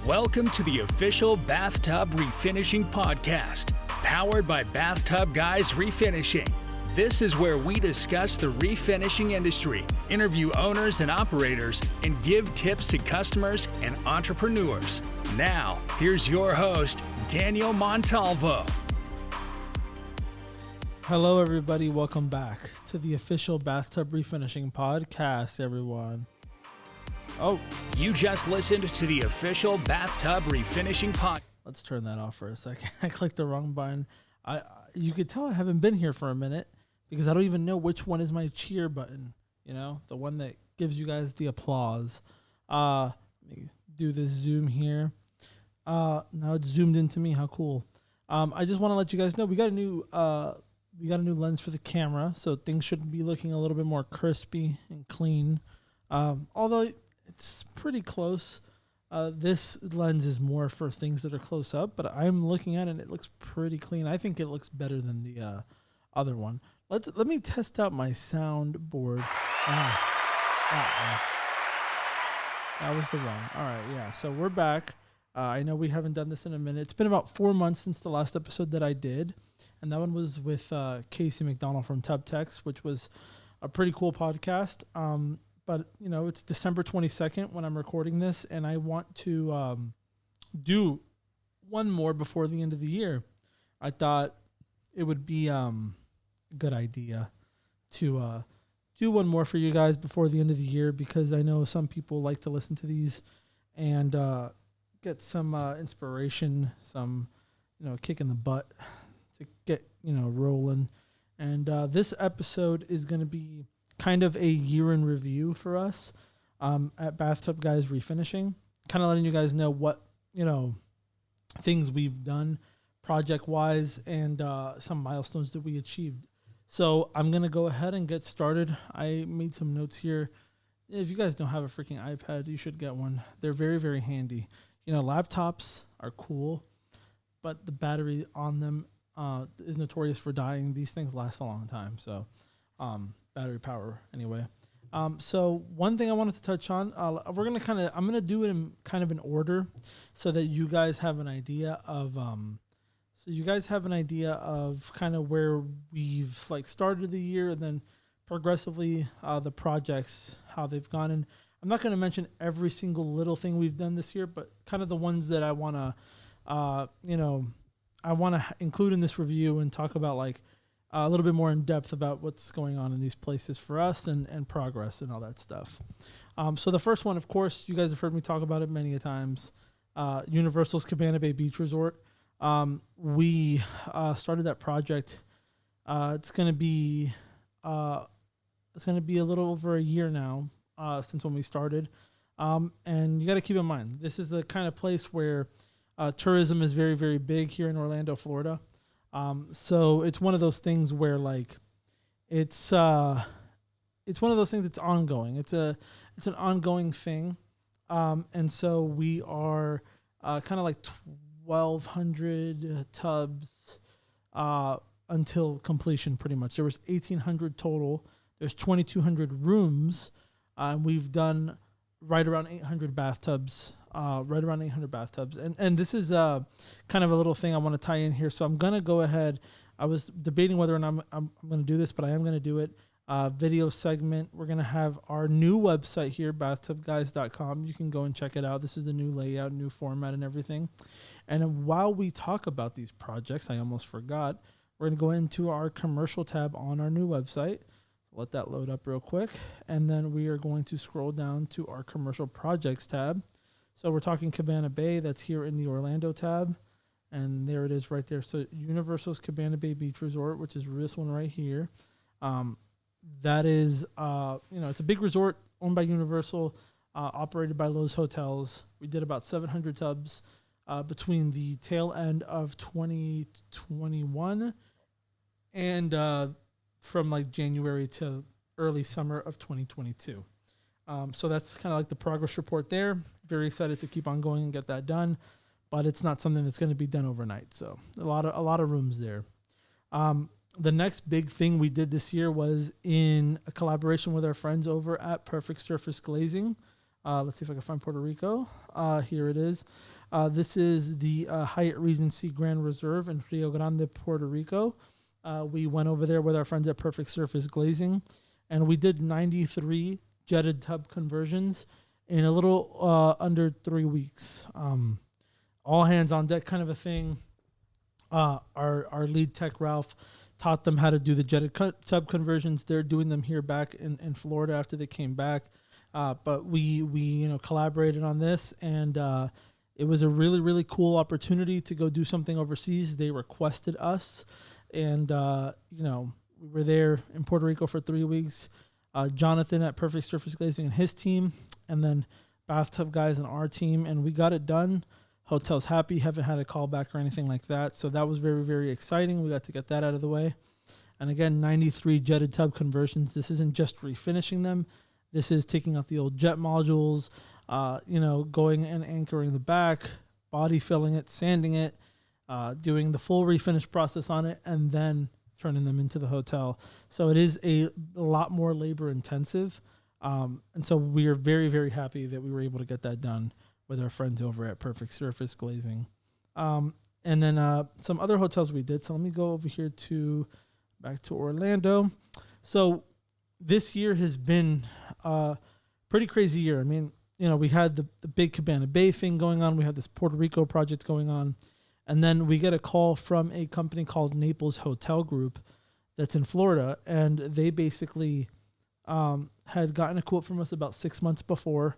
Welcome to the official Bathtub Refinishing Podcast, powered by BathTubGuys Refinishing. This is where we discuss the refinishing industry, interview owners and operators, and give tips to customers and entrepreneurs. Now, here's your host, Daniel Montalvo. Hello, everybody. Welcome back to the official Bathtub Refinishing Podcast, everyone. Oh, you just listened to the official Bathtub Refinishing Podcast. Let's turn that off for a second. I clicked the wrong button. You could tell I haven't been here for a minute because I don't even know which one is my cheer button. You know, the one that gives you guys the applause. Let me do this zoom here. Now it's zoomed into me. How cool! I just want to let you guys know we got a new lens for the camera, so things should be looking a little bit more crispy and clean. Although it's pretty close. This lens is more for things that are close up, but I'm looking at it and it looks pretty clean. I think it looks better than the other one. Let me test out my soundboard. That was the one. All right, yeah. So we're back. I know we haven't done this in a minute. It's been about 4 months since the last episode that I did, and that one was with Casey McDonald from Tub Techs, which was a pretty cool podcast. But, you know, it's December 22nd when I'm recording this, and I want to do one more before the end of the year. I thought it would be a good idea to do one more for you guys before the end of the year, because I know some people like to listen to these and get some inspiration, some, kick in the butt to get, rolling. And this episode is going to be kind of a year in review for us at BathTubGuys Refinishing, kind of letting you guys know what, things we've done project-wise and some milestones that we achieved. So I'm going to go ahead and get started. I made some notes here. If you guys don't have a freaking iPad, you should get one. They're very, very handy. Laptops are cool, but the battery on them is notorious for dying. These things last a long time, so battery power anyway. So one thing I wanted to touch on, I'm gonna do it in kind of an order so that you guys have an idea of kind of where we've started the year, and then progressively the projects, how they've gone. And I'm not going to mention every single little thing we've done this year, but kind of the ones that I want to include in this review and talk about a little bit more in depth about what's going on in these places for us and progress and all that stuff. So the first one, of course, you guys have heard me talk about it many a times. Universal's Cabana Bay Beach Resort. We started that project. It's going to be a little over a year now since when we started. And you got to keep in mind, this is the kind of place where tourism is very, very big here in Orlando, Florida. So it's one of those things where it's one of those things that's ongoing. It's an ongoing thing. And so we are kind of 1,200 tubs until completion, pretty much. There was 1,800 total. There's 2,200 rooms. We've done right around 800 bathtubs. And this is kind of a little thing I want to tie in here. So I'm going to go ahead. I was debating whether or not I'm going to do this, but I am going to do it. Video segment. We're going to have our new website here, BathTubGuys.com. You can go and check it out. This is the new layout, new format and everything. And while we talk about these projects, I almost forgot, we're going to go into our commercial tab on our new website. Let that load up real quick. And then we are going to scroll down to our commercial projects tab. So we're talking Cabana Bay. That's here in the Orlando tab. And there it is right there. So Universal's Cabana Bay Beach Resort, which is this one right here. That is, it's a big resort owned by Universal, operated by Lowe's Hotels. We did about 700 tubs between the tail end of 2021 and from January to early summer of 2022. So that's kind of the progress report there. Very excited to keep on going and get that done, but it's not something that's going to be done overnight. So a lot of rooms there. The next big thing we did this year was in a collaboration with our friends over at Perfect Surface Glazing. Let's see if I can find Puerto Rico. Here it is. This is the Hyatt Regency Grand Reserve in Rio Grande, Puerto Rico. We went over there with our friends at Perfect Surface Glazing, and we did 93 jetted tub conversions in a little under 3 weeks. All hands on deck kind of a thing. Our lead tech, Ralph, taught them how to do the jetted tub conversions. They're doing them here back in Florida after they came back. But we collaborated on this, and it was a really, really cool opportunity to go do something overseas. They requested us, and we were there in Puerto Rico for 3 weeks. Jonathan at Perfect Surface Glazing and his team, and then BathTubGuys and our team, and we got it done. Hotel's happy, haven't had a call back or anything like that. So that was very, very exciting. We got to get that out of the way. And again, 93 jetted tub conversions. This isn't just refinishing them. This is taking out the old jet modules, going and anchoring the back, body filling it, sanding it, doing the full refinish process on it, and then turning them into the hotel. So it is a lot more labor intensive. And so we are very, very happy that we were able to get that done with our friends over at Perfect Surface Glazing. And then some other hotels we did. So let me go over here back to Orlando. So this year has been a pretty crazy year. I mean, we had the big Cabana Bay thing going on. We had this Puerto Rico project going on. And then we get a call from a company called Naples Hotel Group that's in Florida. And they basically had gotten a quote from us about 6 months before.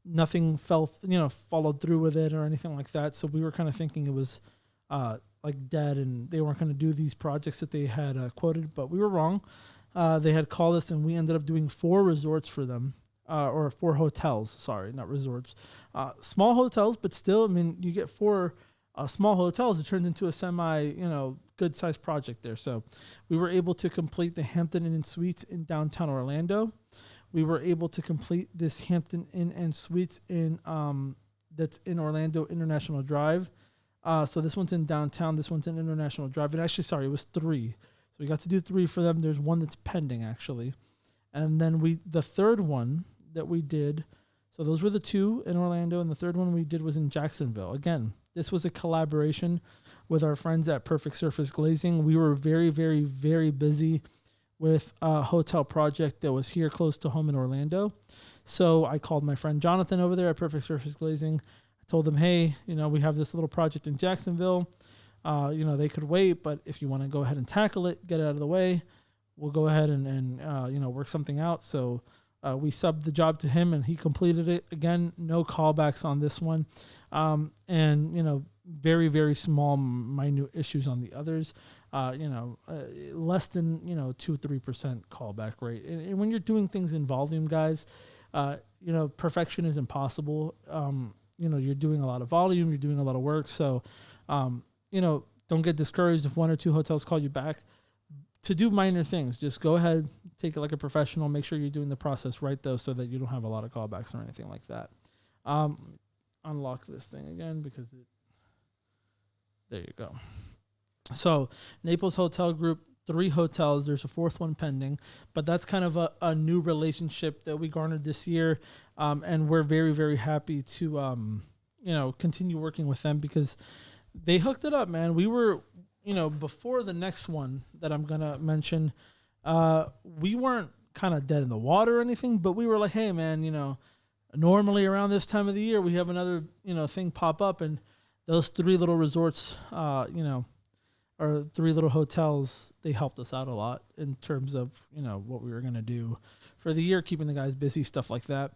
Nothing followed through with it or anything like that. So we were kind of thinking it was dead and they weren't going to do these projects that they had quoted, but we were wrong. They had called us and we ended up doing 4 resorts for them, or 4 hotels. Sorry, not resorts. Small hotels, but still, I mean, you get 4 small hotels. It turned into a semi, good sized project there. So we were able to complete the Hampton Inn and Suites in downtown Orlando. We were able to complete this Hampton Inn and Suites that's in Orlando International Drive. So this one's in downtown. This one's in International Drive. And actually, sorry, it was 3. So we got to do 3 for them. There's one that's pending, actually. And then the third one that we did, so those were the 2 in Orlando, and the third one we did was in Jacksonville. Again, this was a collaboration with our friends at Perfect Surface Glazing. We were very, very, very busy with a hotel project that was here close to home in Orlando. So I called my friend Jonathan over there at Perfect Surface Glazing. I told him, hey, we have this little project in Jacksonville. They could wait, but if you want to go ahead and tackle it, get it out of the way, we'll go ahead and work something out. So we subbed the job to him and he completed it. Again, no callbacks on this one. Very, very small, minute issues on the others. Less than 2-3% callback rate. And when you're doing things in volume, guys, perfection is impossible. You're doing a lot of volume, you're doing a lot of work. So, don't get discouraged if 1 or 2 hotels call you back to do minor things. Just go ahead, take it like a professional. Make sure you're doing the process right, though, so that you don't have a lot of callbacks or anything like that. Unlock this thing again because there you go. So Naples Hotel Group, 3 hotels. There's a 4th one pending, but that's kind of a new relationship that we garnered this year. And we're very, very happy to, continue working with them because they hooked it up, man. We were, before the next one that I'm going to mention, we weren't kind of dead in the water or anything, but we were like, hey, man, normally around this time of the year, we have another, thing pop up, and those 3 little resorts, or 3 little hotels, they helped us out a lot in terms of, what we were going to do for the year, keeping the guys busy, stuff like that.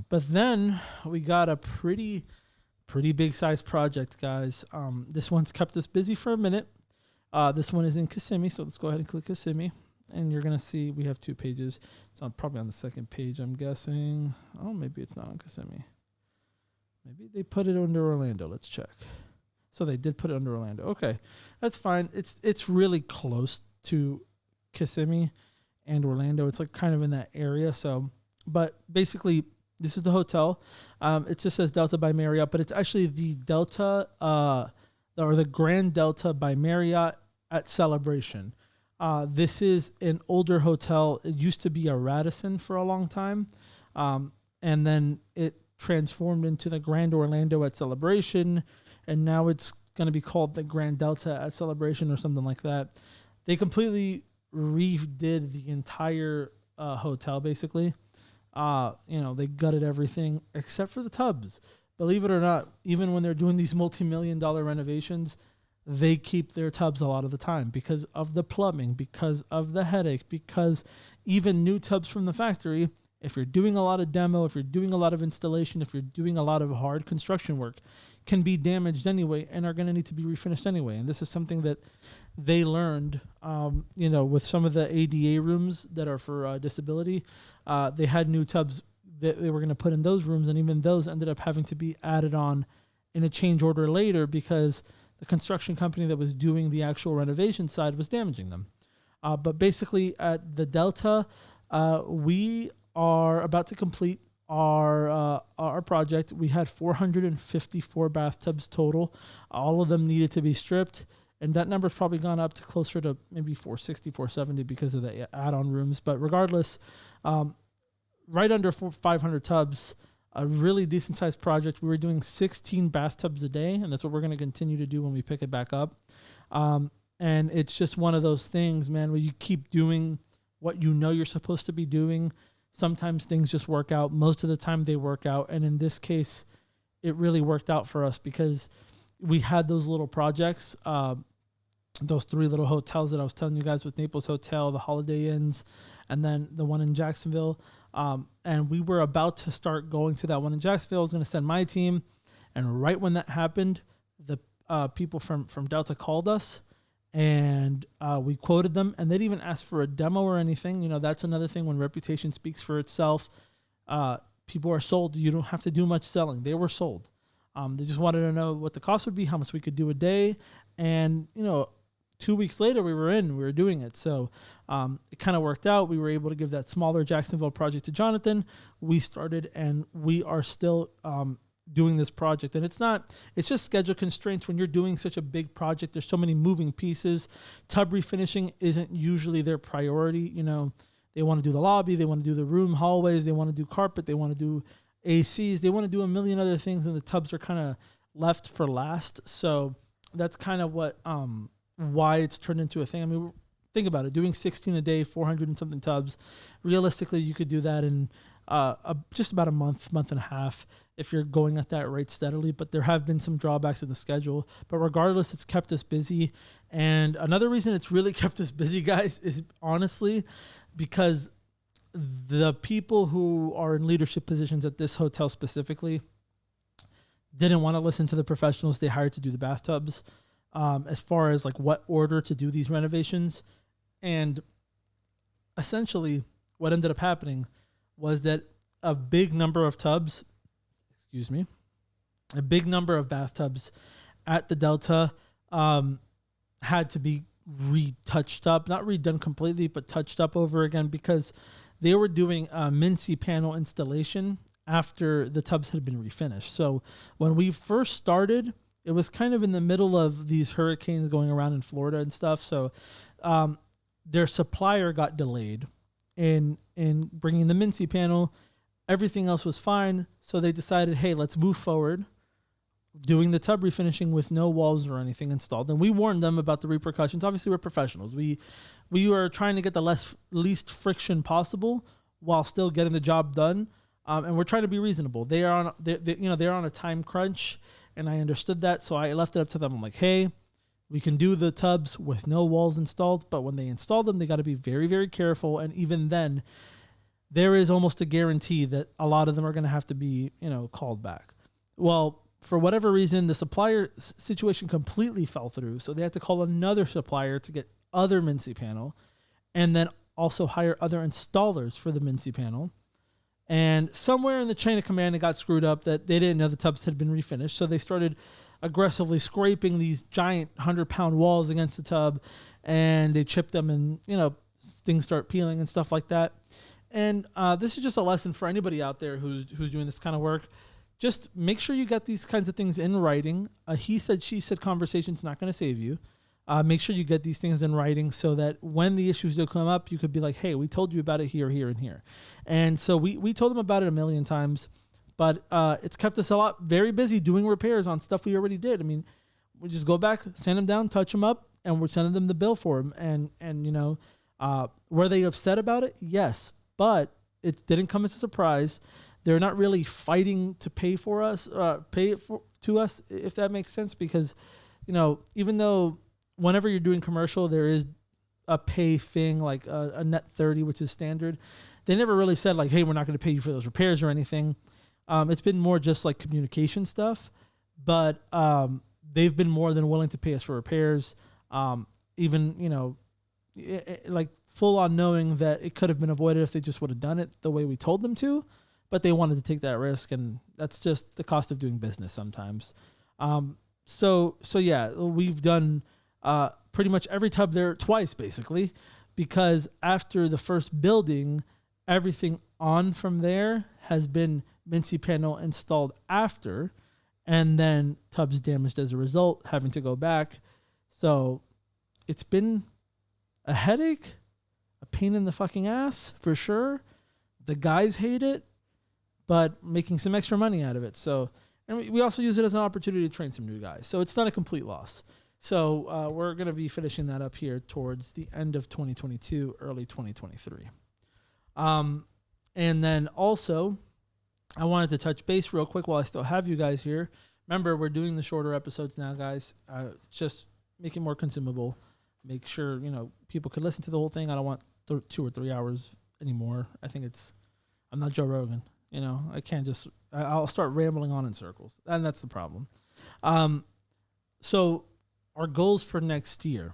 But then we got a pretty big size project, guys. This one's kept us busy for a minute. This one is in Kissimmee, so let's go ahead and click Kissimmee. And you're going to see we have 2 pages. It's probably on the 2nd page, I'm guessing. Oh, maybe it's not on Kissimmee. Maybe they put it under Orlando. Let's check. So they did put it under Orlando. Okay, that's fine. It's really close to Kissimmee and Orlando. It's like kind of in that area. So, but basically, this is the hotel. It just says Delta by Marriott, but it's actually the Delta or the Grand Delta by Marriott at Celebration. This is an older hotel. It used to be a Radisson for a long time, and then it transformed into the Grand Orlando at Celebration, and now it's going to be called the Grand Delta at Celebration or something like that. They completely redid the entire hotel, basically. They gutted everything except for the tubs. Believe it or not, even when they're doing these multi-million-dollar renovations, they keep their tubs a lot of the time because of the plumbing, because of the headache, because even new tubs from the factory, if you're doing a lot of demo, if you're doing a lot of installation, if you're doing a lot of hard construction work, can be damaged anyway and are going to need to be refinished anyway. And this is something that they learned, with some of the ADA rooms that are for disability. They had new tubs that they were going to put in those rooms, and even those ended up having to be added on in a change order later because the construction company that was doing the actual renovation side was damaging them. But basically at the Delta, we are about to complete our project. We had 454 bathtubs total. All of them needed to be stripped. And that number's probably gone up to closer to maybe 460, 470 because of the add-on rooms. But regardless, right under 500 tubs, a really decent-sized project. We were doing 16 bathtubs a day, and that's what we're going to continue to do when we pick it back up. And it's just one of those things, man, where you keep doing what you know you're supposed to be doing. Sometimes things just work out. Most of the time they work out. And in this case, it really worked out for us because we had those little projects, those 3 little hotels that I was telling you guys with Naples Hotel, the Holiday Inns, and then the one in Jacksonville. And we were about to start going to that one in Jacksonville. I was going to send my team. And right when that happened, the people from Delta called us and we quoted them, and they didn't even ask for a demo or anything. That's another thing when reputation speaks for itself. People are sold. You don't have to do much selling. They were sold. They just wanted to know what the cost would be, how much we could do a day. And, 2 weeks later we were doing it. So it kind of worked out. We were able to give that smaller Jacksonville project to Jonathan. We started and we are still doing this project. And it's just schedule constraints when you're doing such a big project. There's so many moving pieces. Tub refinishing isn't usually their priority. They want to do the lobby. They want to do the room hallways. They want to do carpet. They want to do ACs. They want to do a million other things. And the tubs are kind of left for last. So that's kind of what, why it's turned into a thing. I mean, think about it. Doing 16 a day, 400 and something tubs. Realistically, you could do that in just about a month and a half if you're going at that rate steadily. But there have been some drawbacks in the schedule. But regardless, it's kept us busy. And another reason it's really kept us busy, guys, is honestly because the people who are in leadership positions at this hotel specifically didn't want to listen to the professionals they hired to do the bathtubs. As far as like what order to do these renovations. And essentially what ended up happening was that a big number of bathtubs at the Delta had to be retouched up, not redone completely, but touched up over again because they were doing a Mincy panel installation after the tubs had been refinished. So when we first started, it was kind of in the middle of these hurricanes going around in Florida and stuff. So their supplier got delayed in bringing the Mincy panel. Everything else was fine. So they decided, hey, let's move forward doing the tub refinishing with no walls or anything installed. And we warned them about the repercussions. Obviously, we're professionals. We are trying to get the least friction possible while still getting the job done. And we're trying to be reasonable. They're on a time crunch. And I understood that, so I left it up to them. I'm like, hey, we can do the tubs with no walls installed, but when they install them, they got to be very, very careful. And even then, there is almost a guarantee that a lot of them are going to have to be, called back. Well, for whatever reason, the supplier situation completely fell through, so they had to call another supplier to get other Mincy panel, and then also hire other installers for the Mincy panel. And somewhere in the chain of command, it got screwed up that they didn't know the tubs had been refinished. So they started aggressively scraping these giant 100-pound walls against the tub, and they chipped them, and things start peeling and stuff like that. And this is just a lesson for anybody out there who's doing this kind of work. Just make sure you get these kinds of things in writing. He said, she said conversation's not going to save you. Make sure you get these things in writing so that when the issues do come up, you could be like, hey, we told you about it here, here, and here. And so we told them about it a million times, but it's kept us very busy doing repairs on stuff we already did. I mean, we just go back, sand them down, touch them up, and we're sending them the bill for them. And were they upset about it? Yes, but it didn't come as a surprise. They're not really fighting to pay to us, if that makes sense, because, even though whenever you're doing commercial, there is a pay thing, like a net 30, which is standard. They never really said like, hey, we're not going to pay you for those repairs or anything. It's been more just like communication stuff, but they've been more than willing to pay us for repairs. Even, like full on knowing that it could have been avoided if they just would have done it the way we told them to, but they wanted to take that risk, and that's just the cost of doing business sometimes. So yeah, we've done pretty much every tub there twice, basically, because after the first building, everything on from there has been Mincy panel installed after, and then tubs damaged as a result, having to go back. So it's been a headache, a pain in the fucking ass, for sure. The guys hate it, but making some extra money out of it. So, and we also use it as an opportunity to train some new guys. So it's not a complete loss. So we're going to be finishing that up here towards the end of 2022, early 2023. And then also, I wanted to touch base real quick while I still have you guys here. Remember, we're doing the shorter episodes now, guys. Just make it more consumable. Make sure, people can listen to the whole thing. I don't want 2 or 3 hours anymore. I'm not Joe Rogan. I can't I'll start rambling on in circles. And that's the problem. So our goals for next year.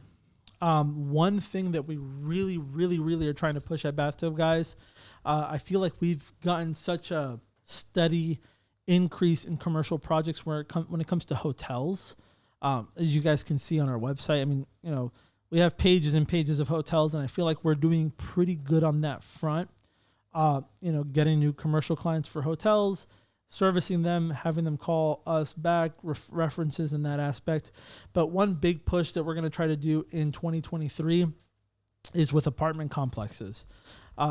One thing that we really, really, really are trying to push at Bathtub Guys, I feel like we've gotten such a steady increase in commercial projects when it comes to hotels. As you guys can see on our website, I mean, we have pages and pages of hotels, and I feel like we're doing pretty good on that front. Getting new commercial clients for hotels, servicing them, having them call us back, references in that aspect. But one big push that we're going to try to do in 2023 is with apartment complexes.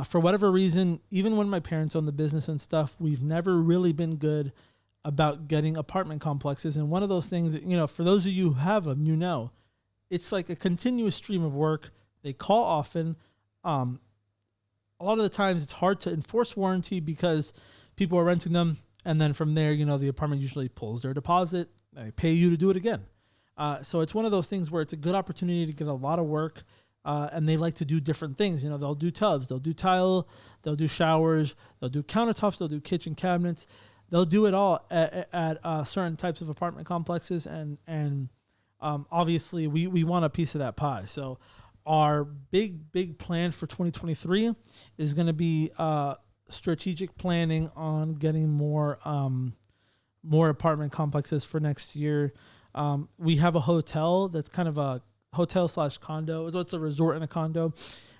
For whatever reason, even when my parents owned the business and stuff, we've never really been good about getting apartment complexes. And one of those things that, for those of you who have them, it's like a continuous stream of work. They call often. A lot of the times it's hard to enforce warranty because people are renting them. And then from there, the apartment usually pulls their deposit. They pay you to do it again. So it's one of those things where it's a good opportunity to get a lot of work. And they like to do different things. They'll do tubs, they'll do tile, they'll do showers, they'll do countertops, they'll do kitchen cabinets. They'll do it all at certain types of apartment complexes. And obviously we want a piece of that pie. So our big plan for 2023 is going to be strategic planning on getting more apartment complexes for next year. We have a hotel that's kind of a hotel / condo. So it's a resort and a condo,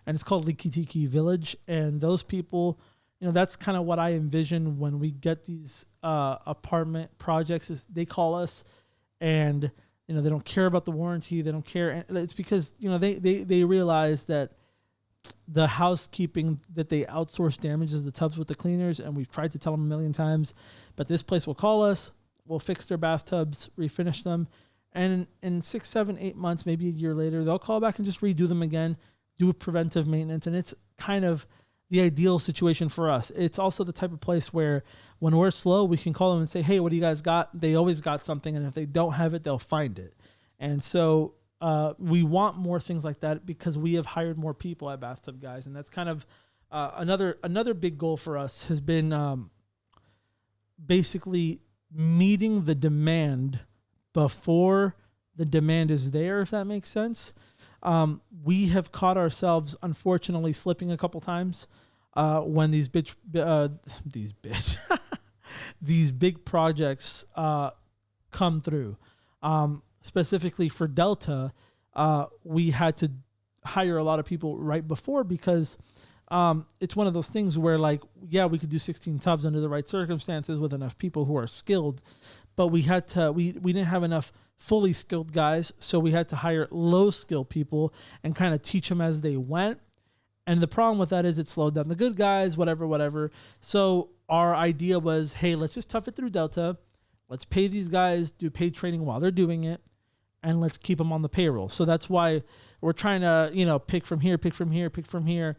and it's called Leaky Tiki Village. And those people, that's kind of what I envision when we get these apartment projects. Is they call us, and they don't care about the warranty. They don't care. And it's because they realize that the housekeeping that they outsource damages the tubs with the cleaners, and we've tried to tell them a million times, but this place will call us, we'll fix their bathtubs, refinish them, and in 6, 7, 8 months, maybe a year later, they'll call back and just redo them again, do preventive maintenance, and it's kind of the ideal situation for us. It's also the type of place where when we're slow, we can call them and say, hey, what do you guys got? They always got something, and if they don't have it, they'll find it. And so we want more things like that because we have hired more people at Bathtub Guys, and that's kind of another big goal for us has been basically meeting the demand before the demand is there, if that makes sense. We have caught ourselves, unfortunately, slipping a couple times when these big projects come through. Specifically for Delta, we had to hire a lot of people right before because it's one of those things where, we could do 16 tubs under the right circumstances with enough people who are skilled, but we didn't have enough fully skilled guys, so we had to hire low skilled people and kind of teach them as they went. And the problem with that is it slowed down the good guys, whatever. So our idea was, hey, let's just tough it through Delta. Let's pay these guys, do paid training while they're doing it, and let's keep them on the payroll. So that's why we're trying to, pick from here,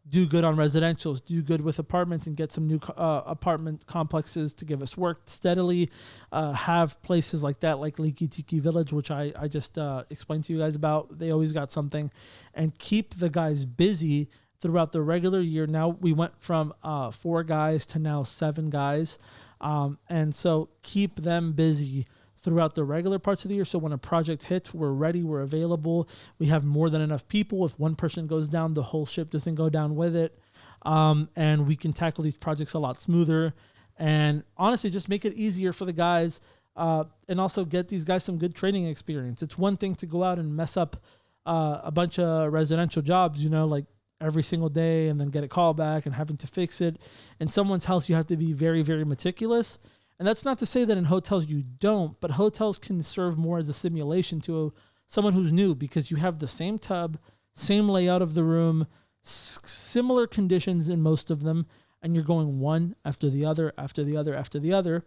do good on residentials, do good with apartments, and get some new apartment complexes to give us work steadily. Have places like that, like Leaky Tiki Village, which I just explained to you guys about. They always got something. And keep the guys busy throughout the regular year. Now we went from 4 guys to now 7 guys. And so keep them busy throughout the regular parts of the year. So when a project hits, we're ready, we're available. We have more than enough people. If one person goes down, the whole ship doesn't go down with it. And we can tackle these projects a lot smoother. And honestly, just make it easier for the guys, and also get these guys some good training experience. It's one thing to go out and mess up a bunch of residential jobs, like every single day, and then get a call back and having to fix it. In someone's house, you have to be very, very meticulous. And that's not to say that in hotels you don't, but hotels can serve more as a simulation to someone who's new, because you have the same tub, same layout of the room, similar conditions in most of them, and you're going one after the other, after the other, after the other.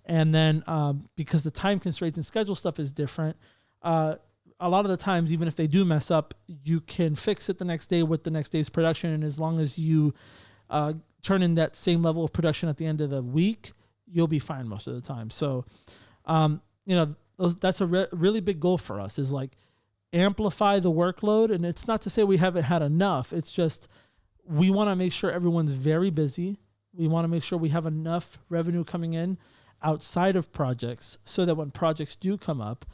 And then because the time constraints and schedule stuff is different, a lot of the times, even if they do mess up, you can fix it the next day with the next day's production. And as long as you turn in that same level of production at the end of the week, you'll be fine most of the time. So, that's a really big goal for us, is like amplify the workload. And it's not to say we haven't had enough. It's just we want to make sure everyone's very busy. We want to make sure we have enough revenue coming in outside of projects, so that when projects do come up,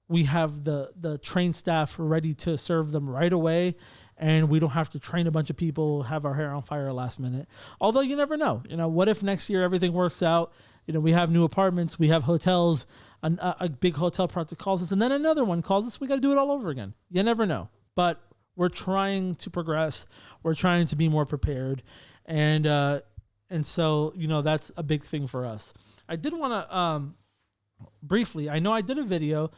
we have the trained staff ready to serve them right away, and we don't have to train a bunch of people, have our hair on fire last minute. Although you never know. What if next year everything works out? We have new apartments, we have hotels, a big hotel project calls us, and then another one calls us. We got to do it all over again. You never know. But we're trying to progress. We're trying to be more prepared. And so, that's a big thing for us. I did want to briefly, I know I did a video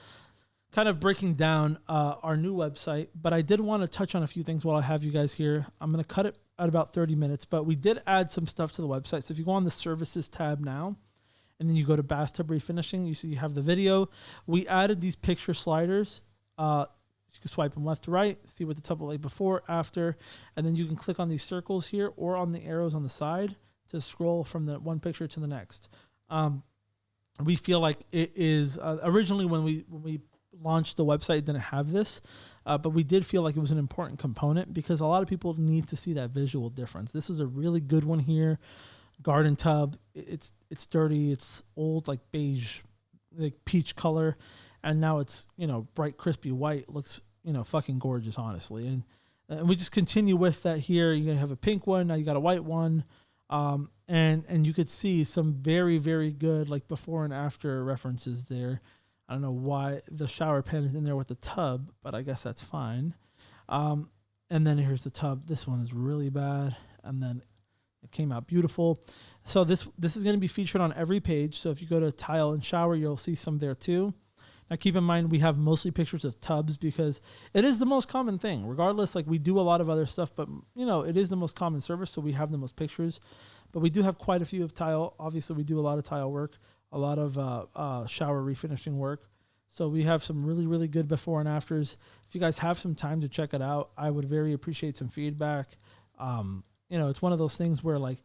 kind of breaking down our new website, but I did want to touch on a few things while I have you guys here. I'm going to cut it at about 30 minutes, but we did add some stuff to the website. So if you go on the services tab now, and then you go to Bathtub Refinishing, you see you have the video. We added these picture sliders. You can swipe them left to right, see what the tub looked like before, after, and then you can click on these circles here or on the arrows on the side to scroll from the one picture to the next. We feel like it is originally when we launched the website, it didn't have this, but we did feel like it was an important component, because a lot of people need to see that visual difference. This is a really good one here. Garden tub. It's dirty. It's old, like beige, like peach color, and now it's bright, crispy white. Looks fucking gorgeous, honestly. And we just continue with that here. You're gonna have a pink one. Now you got a white one. And you could see some very, very good like before and after references there. I don't know why the shower pen is in there with the tub, but I guess that's fine. And then here's the tub. This one is really bad. And then it came out beautiful. So this is going to be featured on every page. So if you go to tile and shower, you'll see some there too. Now keep in mind, we have mostly pictures of tubs because it is the most common thing. Regardless, like we do a lot of other stuff, but it is the most common service. So we have the most pictures, but we do have quite a few of tile. Obviously we do a lot of tile work, a lot of shower refinishing work. So we have some really, really good before and afters. If you guys have some time to check it out, I would very appreciate some feedback. It's one of those things where like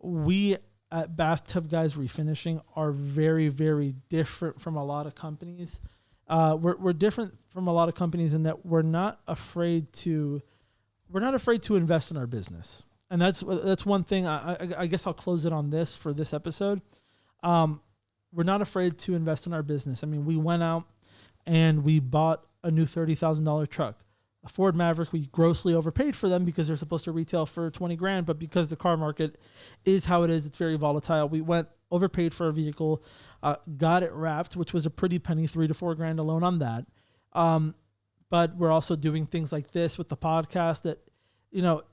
we at BathTubGuys Refinishing are very, very different from a lot of companies. We're different from a lot of companies in that we're not afraid to invest in our business. And that's one thing. I guess I'll close it on this for this episode. We're not afraid to invest in our business. I mean, we went out and we bought a new $30,000 truck. A Ford Maverick, we grossly overpaid for them because they're supposed to retail for $20,000, but because the car market is how it is, it's very volatile. We went overpaid for a vehicle, got it wrapped, which was a pretty penny, $3,000 to $4,000 alone on that. But we're also doing things like this with the podcast that,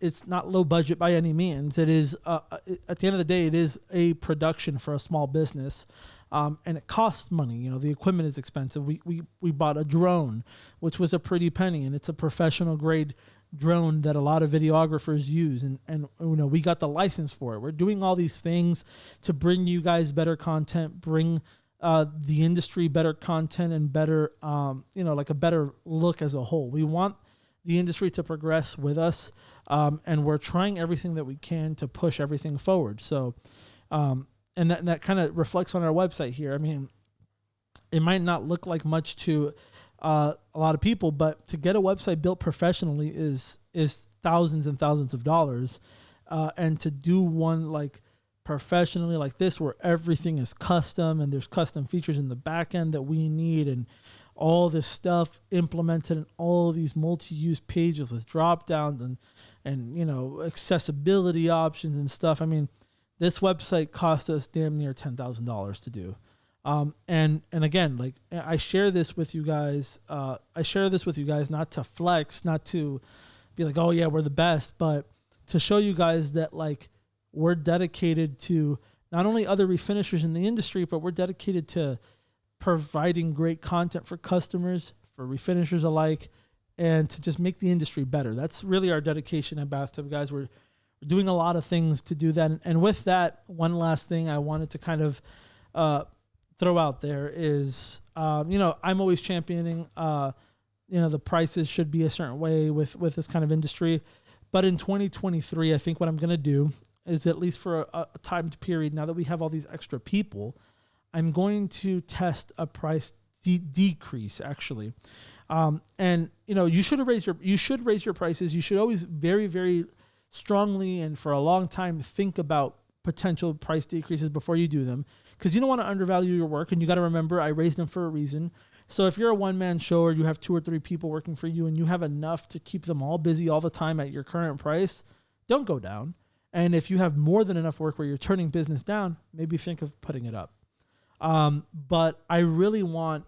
it's not low budget by any means. It is, at the end of the day, it is a production for a small business. And it costs money. The equipment is expensive. We bought a drone, which was a pretty penny, and it's a professional grade drone that a lot of videographers use, and we got the license for it. We're doing all these things to bring you guys better content, bring the industry better content, and better like a better look as a whole. We want the industry to progress with us, and we're trying everything that we can to push everything forward. So and that kind of reflects on our website here. I mean, it might not look like much to a lot of people, but to get a website built professionally is thousands and thousands of dollars, and to do one like professionally like this, where everything is custom and there's custom features in the back end that we need, and all this stuff implemented in all of these multi-use pages with drop downs and accessibility options and stuff. I mean, this website cost us damn near $10,000 to do. And again, like, I share this with you guys. Not to flex, not to be like, oh yeah, we're the best, but to show you guys that like we're dedicated to not only other refinishers in the industry, but we're dedicated to providing great content for customers, for refinishers alike, and to just make the industry better. That's really our dedication at BathTub Guys. We're doing a lot of things to do that. And with that, one last thing I wanted to kind of throw out there is, I'm always championing, the prices should be a certain way with this kind of industry. But in 2023, I think what I'm going to do is, at least for a timed period, now that we have all these extra people, I'm going to test a price decrease, actually. And you should raise your prices. You should always very, very strongly and for a long time think about potential price decreases before you do them, because you don't want to undervalue your work, and you got to remember I raised them for a reason. So if you're a one-man show, or you have 2 or 3 people working for you and you have enough to keep them all busy all the time at your current price, don't go down. And if you have more than enough work where you're turning business down, maybe think of putting it up. But I really want,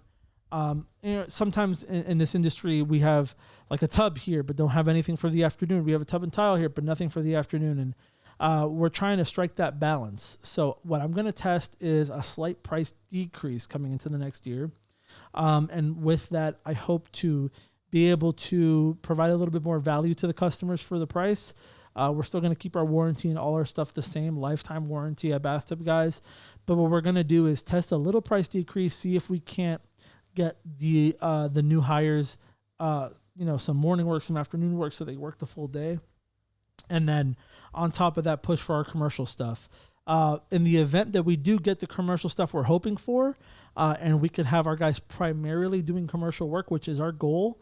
sometimes in this industry, we have like a tub here, but don't have anything for the afternoon. We have a tub and tile here, but nothing for the afternoon. And we're trying to strike that balance. So what I'm going to test is a slight price decrease coming into the next year. And with that, I hope to be able to provide a little bit more value to the customers for the price. We're still going to keep our warranty and all our stuff the same, lifetime warranty at BathTub Guys. But what we're going to do is test a little price decrease, see if we can't get the new hires, some morning work, some afternoon work, so they work the full day. And then on top of that, push for our commercial stuff. In the event that we do get the commercial stuff we're hoping for, and we could have our guys primarily doing commercial work, which is our goal,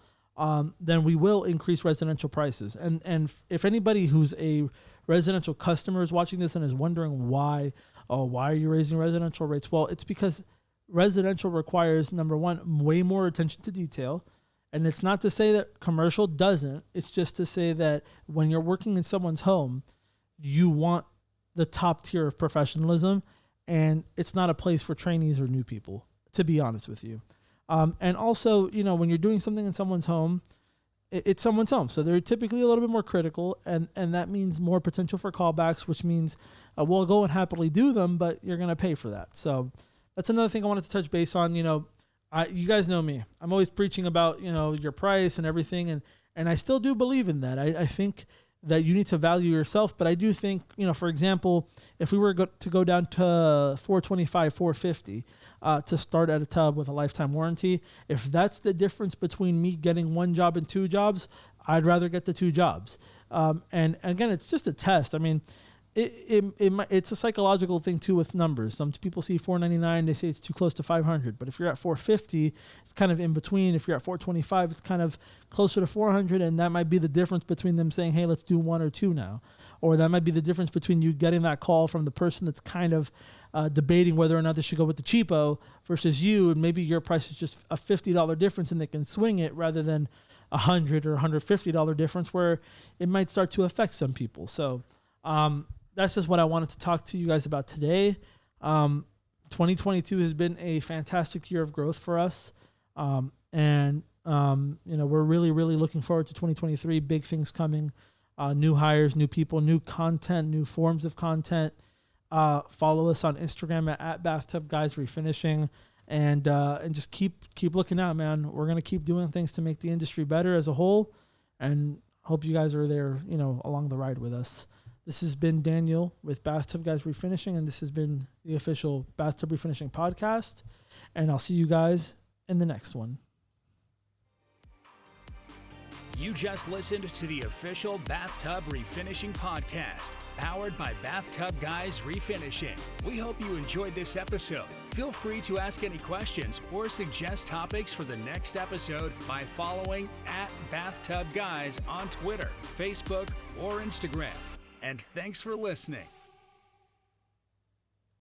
then we will increase residential prices. And if anybody who's a residential customer is watching this and is wondering why are you raising residential rates? Well, it's because residential requires, number one, way more attention to detail. And it's not to say that commercial doesn't. It's just to say that when you're working in someone's home, you want the top tier of professionalism, and it's not a place for trainees or new people, to be honest with you. And also, when you're doing something in someone's home, it's someone's home. So they're typically a little bit more critical, and that means more potential for callbacks, which means we'll go and happily do them, but you're going to pay for that. So that's another thing I wanted to touch base on. You guys know me. I'm always preaching about, your price and everything. And I still do believe in that. I think that you need to value yourself. But I do think, for example, if we were to go down to $425, $450 to start at a tub with a lifetime warranty, if that's the difference between me getting 1 job and 2 jobs, I'd rather get the 2 jobs. And again, it's just a test. I mean, it's a psychological thing too with numbers. Some people see $499, they say it's too close to $500. But if you're at $450, it's kind of in between. If you're at $425, it's kind of closer to $400, and that might be the difference between them saying, "Hey, let's do 1 or 2 now," or that might be the difference between you getting that call from the person that's kind of debating whether or not they should go with the cheapo versus you, and maybe your price is just a $50 difference, and they can swing it rather than $100 or $150 difference, where it might start to affect some people. So. That's just what I wanted to talk to you guys about today. 2022 has been a fantastic year of growth for us. And we're really, really looking forward to 2023. Big things coming, new hires, new people, new content, new forms of content. Follow us on Instagram at BathTubGuys Refinishing, and just keep looking out, man. We're going to keep doing things to make the industry better as a whole. And Hope you guys are there, along the ride with us. This has been Daniel with Bathtub Guys Refinishing, and this has been the official Bathtub Refinishing podcast. And I'll see you guys in the next one. You just listened to the official Bathtub Refinishing podcast, powered by Bathtub Guys Refinishing. We hope you enjoyed this episode. Feel free to ask any questions or suggest topics for the next episode by following @BathTubGuys on Twitter, Facebook, or Instagram. And thanks for listening.